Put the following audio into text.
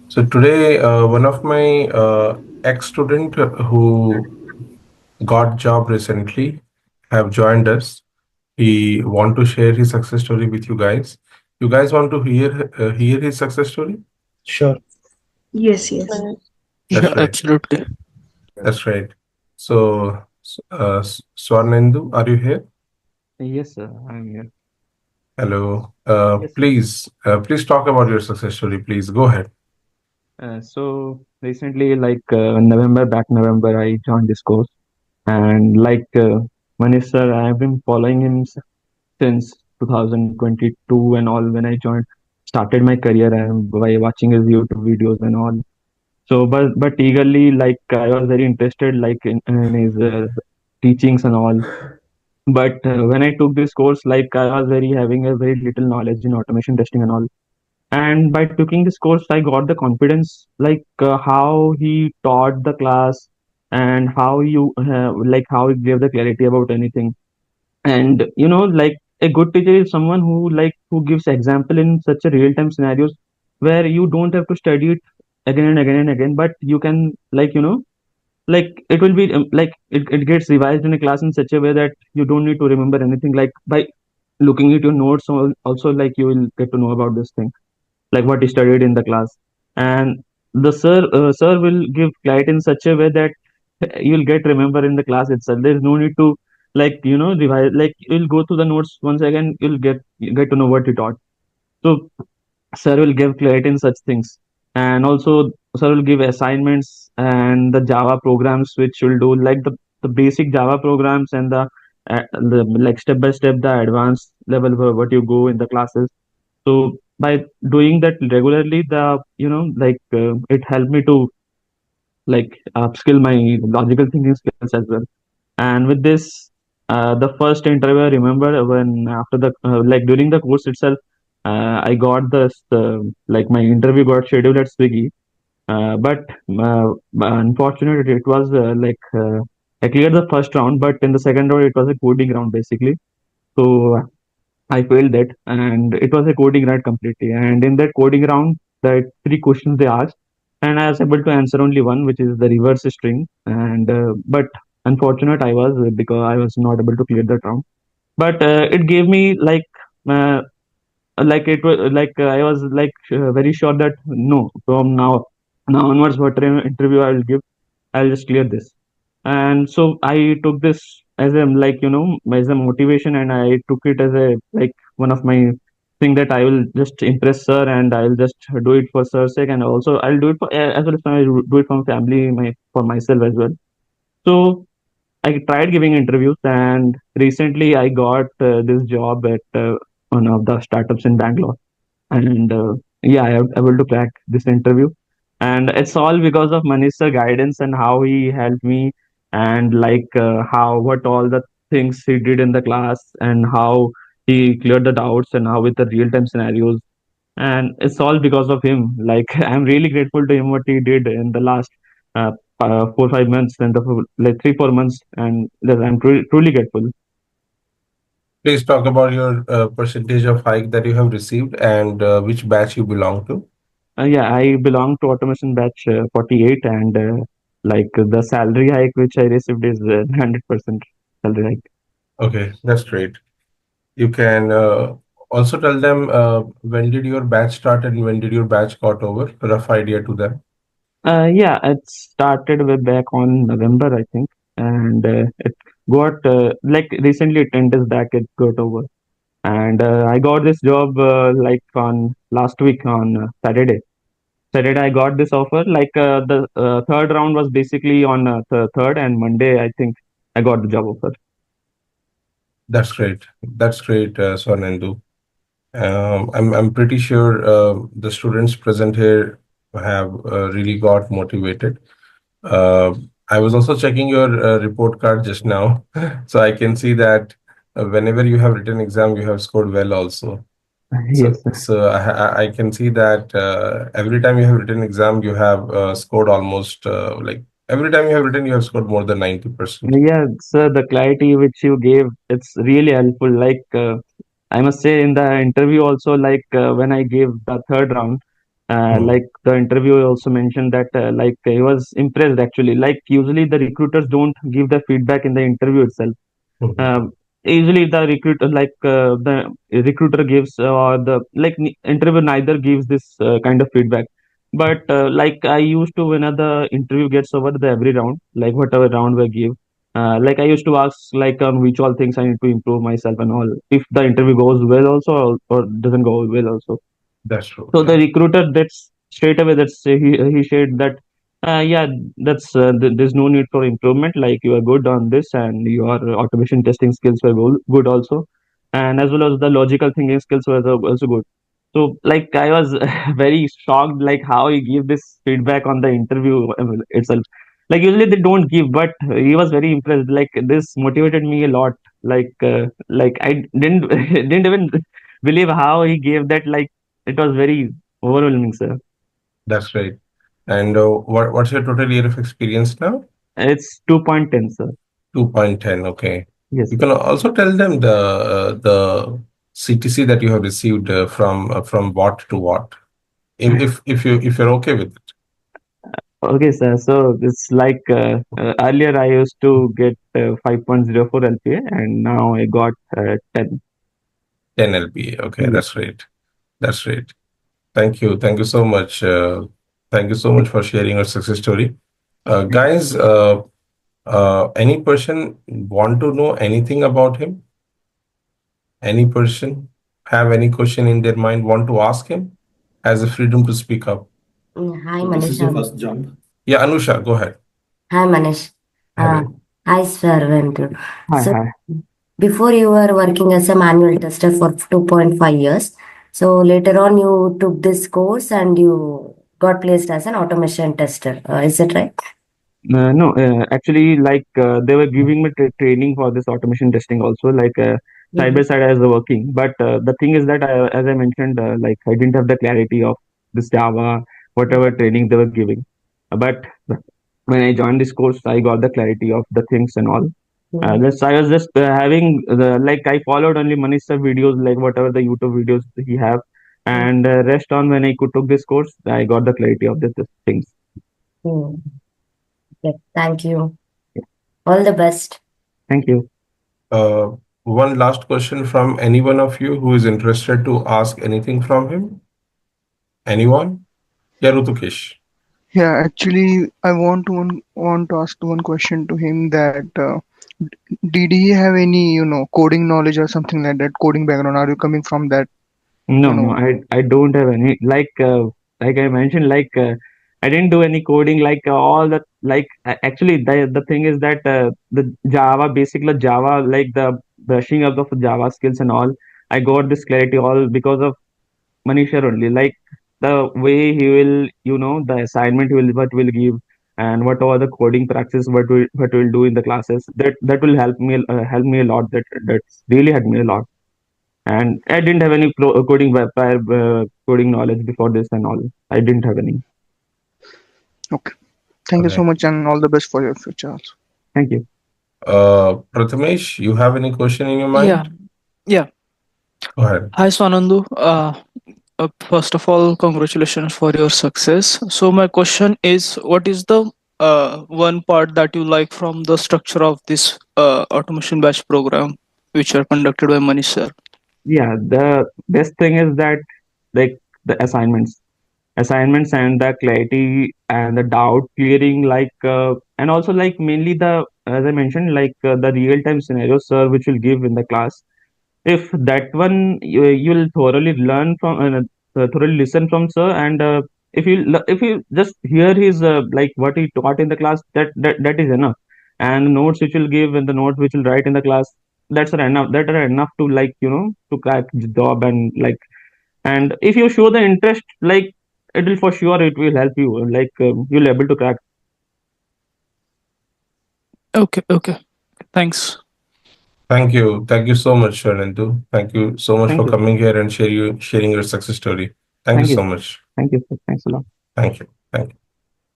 So today, one of my ex-student who got job recently have joined us. He want to share his success story with you guys. You guys want to hear his success story? Sure. Yes, yes. That's Yeah, right. absolutely. That's right. So, Swarnendu, are you here? Yes, sir. I'm here. Hello. Yes, sir. Please talk about your success story. Please go ahead. So recently, November, back November, I joined this course, and Manish sir, I've been following him since 2022 and all. When I joined, started my career and by watching his YouTube videos and all. So, but eagerly, I was very interested, in his teachings and all. But when I took this course, I was very having a very little knowledge in automation testing and all. And by taking this course, I got the confidence, how he taught the class and how how he gave the clarity about anything. And a good teacher is someone who gives example in such a real time scenarios where you don't have to study it again and again and again, but you can it will be it gets revised in a class in such a way that you don't need to remember anything, like by looking at your notes. Also, you will get to know about this thing, like what he studied in the class. And the sir will give clarity in such a way that you'll get remember in the class itself. There's no need to revise. Like, you'll go through the notes once again, you'll get to know what he taught. So sir will give clarity in such things. And also sir will give assignments and the Java programs which will do, like the basic Java programs, and the like step by step the advanced level where what you go in the classes. So by doing that regularly, it helped me to upskill my logical thinking skills as well. And with this, the first interview I remember, when after the during the course itself, I got this my interview got scheduled at Swiggy. But unfortunately, it was I cleared the first round, but in the second round it was a coding round basically. So I failed that, and it was a coding round completely. And in that coding round, the three questions they asked, and I was able to answer only one, which is the reverse string. And but unfortunate I was, because I was not able to clear that round. But it gave me uh, it was I was very sure that no, from now onwards, whatever interview I will give, I'll just clear this. And so I took this as a as a motivation, and I took it as a one of my thing that I will just impress sir, and I'll just do it for sir's sake, and also I'll do it for as well as I do it for family, my for myself as well. So I tried giving interviews, and recently I got this job at one of the startups in Bangalore. And yeah, I was able to crack this interview, and it's all because of Manish sir guidance and how he helped me, and how what all the things he did in the class, and how he cleared the doubts, and how with the real time scenarios. And it's all because of him. Like, I'm really grateful to him what he did in the last uh, 4 5 months, and the 3 4 months, and that I'm truly grateful. Please talk about your percentage of hike that you have received and which batch you belong to. Yeah, I belong to automation batch 48, and the salary hike which I received is 100% salary hike. Okay, that's great. You can also tell them when did your batch start and when did your batch got over? Rough idea to them. Yeah, it started way back on November, I think, and it got recently 10 days back it got over. And I got this job on last week on Saturday. Saturday I got this offer. The third round was basically on third, and Monday I think I got the job offer. That's great. That's great, Swarnendu. I'm pretty sure the students present here have really got motivated. Uh, I was also checking your report card just now, so I can see that whenever you have written exam, you have scored well also. So, Yes. so I can see that every time you have written exam, you have scored almost like every time you have written, you have scored more than 90%. Yeah, sir, the clarity which you gave, it's really helpful. I must say in the interview also, when I gave the third round, Hmm. Like the interviewer also mentioned that like he was impressed actually. Like usually the recruiters don't give the feedback in the interview itself. Hmm. um, Usually the recruiter the recruiter gives or the interview neither gives this kind of feedback. But like I used to, when the interview gets over, the every round, like whatever round we give, like I used to ask like on which all things I need to improve myself and all, if the interview goes well also, or doesn't go well also. That's true. So the Yeah. recruiter, that's straight away, that's he shared that yeah, that's there's no need for improvement. Like you are good on this, and your automation testing skills were good also, and as well as the logical thinking skills were also good. So like I was very shocked, like how he gave this feedback on the interview itself. Like usually they don't give, but he was very impressed. Like this motivated me a lot. Like I didn't didn't even believe how he gave that. Like it was very overwhelming, sir. That's great. And what's your total year of experience now? It's 2.10, sir. 2.10. Okay. Yes, You sir. can also tell them the CTC that you have received from what to what, if you're okay with it. Okay, sir. So it's like earlier I used to get 5.04 LPA, and now I got 10. 10 LPA. Okay, Yes. that's great. That's great. Thank you. Thank you so much. Thank you so much for sharing your success story. Guys, any person want to know anything about him? Any person have any question in their mind, want to ask him? Has the freedom to speak up. Hi, So this Manish. is your first job. Yeah, Anusha, go ahead. Hi, Manish. Uh, Hello. hi, Swarnendu. Hi, So, hi. before you were working as a manual tester for 2.5 years. So, later on, you took this course and you got placed as an automation tester. Is that right? No, actually, like they were giving me training for this automation testing also, like side by Mm-hmm. side as working. But the thing is that, as I mentioned, like I didn't have the clarity of this Java, whatever training they were giving. But when I joined this course, I got the clarity of the things and all. Just I was just having the, like I followed only Manish sir videos, like whatever the YouTube videos he have, and rest on when I could took this course, I got the clarity of this things. Mm-hmm. Okay, thank you. All the best. Thank you. Uh, One last question from any one of you who is interested to ask anything from him. Anyone? Yeah, Rutukesh. Yeah, actually, I want to ask one question to him that did he have any, coding knowledge or something like that, coding background? Are you coming from that, No, you no, know? I don't have any, like I mentioned, I didn't do any coding, like all that. Like actually, the thing is that the Java, basically Java, like the brushing up of Java skills and all, I got this clarity all because of Manisha only. Like the way he will, the assignment he will what will give, and what are the coding practice, what will do in the classes. That will help me a lot. That's really helped me a lot. And I didn't have any prior coding knowledge before this and all. I didn't have any. Okay. Thank All you so right. much and all the best for your future also. Thank you. Prathamesh, you have any question in your Yeah, mind? yeah. Go ahead. Hi, Swanandu. First of all, congratulations for your success. So my question is, what is the one part that you like from the structure of this automation batch program, which are conducted by Manish sir? Yeah, the best thing is that, like, the assignments and the clarity and the doubt clearing, and also like mainly the, as I mentioned, the real time scenarios, sir, which will give in the class. If that one you'll thoroughly learn from, thoroughly listen from sir, and if you just hear his like what he taught in the class, that is enough. And the notes which will give and the notes which will write in the class, that are enough to, to crack the job. And like, and if you show the interest, like, it will for sure, it will help you, like you'll able to crack. Okay, okay. Thanks. Thank you. Thank you so much, Sharnendu. Thank you so much Thank for you. coming here and sharing your success story. Thank you Thank you. so much. Thank you, sir. Thanks a lot. Thank you. Thank you.